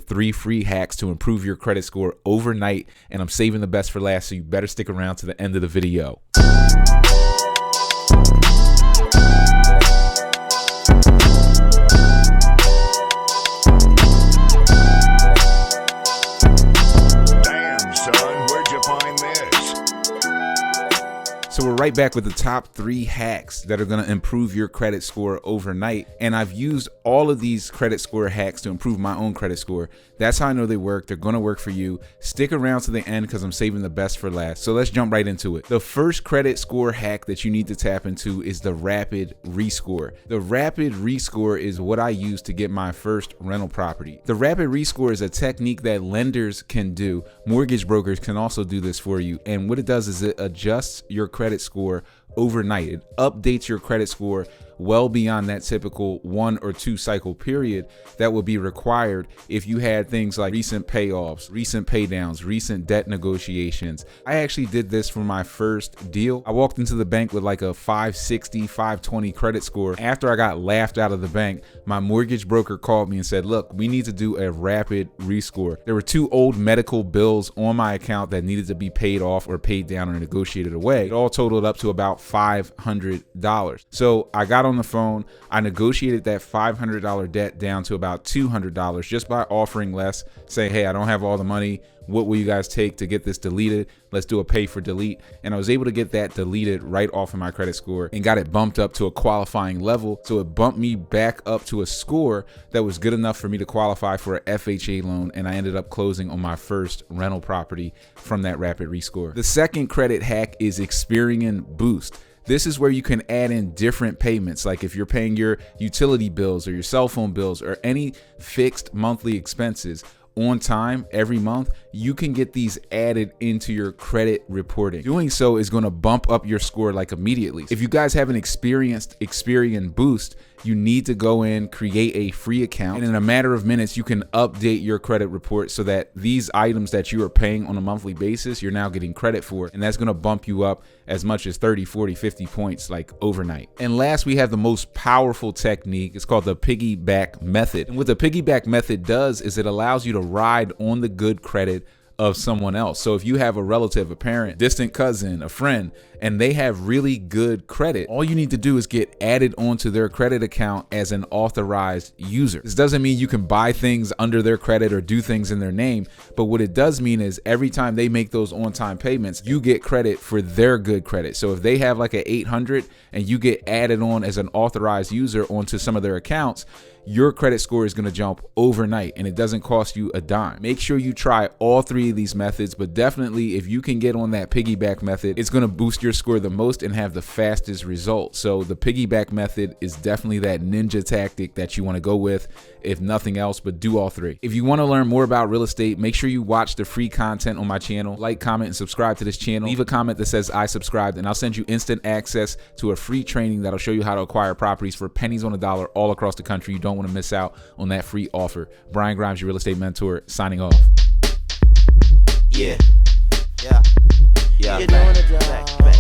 3 free hacks to improve your credit score overnight, and I'm saving the best for last, so you better stick around to the end of the video. So we're right back with the top 3 hacks that are going to improve your credit score overnight. And I've used all of these credit score hacks to improve my own credit score. That's how I know they work. They're going to work for you. Stick around to the end because I'm saving the best for last. So let's jump right into it. The first credit score hack that you need to tap into is the rapid rescore. The rapid rescore is what I use to get my first rental property. The rapid rescore is a technique that lenders can do. Mortgage brokers can also do this for you. And what it does is it adjusts your credit score overnight. It updates your credit score well beyond that typical 1 or 2 cycle period that would be required if you had things like recent payoffs, recent paydowns, recent debt negotiations. I actually did this for my first deal. I walked into the bank with like a 560, 520 credit score. After I got laughed out of the bank, my mortgage broker called me and said, look, we need to do a rapid rescore. There were 2 old medical bills on my account that needed to be paid off or paid down or negotiated away. It all totaled up to about $500. So I got on the phone, I negotiated that $500 debt down to about $200 just by offering less, saying, hey, I don't have all the money. What will you guys take to get this deleted? Let's do a pay for delete. And I was able to get that deleted right off of my credit score and got it bumped up to a qualifying level. So it bumped me back up to a score that was good enough for me to qualify for a FHA loan. And I ended up closing on my first rental property from that rapid rescore. The second credit hack is Experian Boost. This is where you can add in different payments. Like if you're paying your utility bills or your cell phone bills or any fixed monthly expenses on time every month, you can get these added into your credit reporting. Doing so is going to bump up your score like immediately. If you guys haven't experienced Experian Boost, you need to go in, create a free account, and in a matter of minutes, you can update your credit report so that these items that you are paying on a monthly basis, you're now getting credit for, and that's going to bump you up as much as 30, 40, 50 points like overnight. And last, we have the most powerful technique. It's called the piggyback method. And what the piggyback method does is it allows you to ride on the good credit of someone else. So if you have a relative, a parent, distant cousin, a friend, and they have really good credit, all you need to do is get added onto their credit account as an authorized user. This doesn't mean you can buy things under their credit or do things in their name, but what it does mean is every time they make those on-time payments, you get credit for their good credit. So if they have like an 800 and you get added on as an authorized user onto some of their accounts, your credit score is going to jump overnight and it doesn't cost you a dime. Make sure you try all 3 of these methods, but definitely if you can get on that piggyback method, it's going to boost your score the most and have the fastest results. So the piggyback method is definitely that ninja tactic that you want to go with, if nothing else, but do all 3. If you want to learn more about real estate, make sure you watch the free content on my channel. Like, comment, and subscribe to this channel. Leave a comment that says I subscribed, and I'll send you instant access to a free training that'll show you how to acquire properties for pennies on the dollar all across the country. You don't want to miss out on that free offer. Brian Grimes, your real estate mentor, signing off. Yeah. You're doing a job.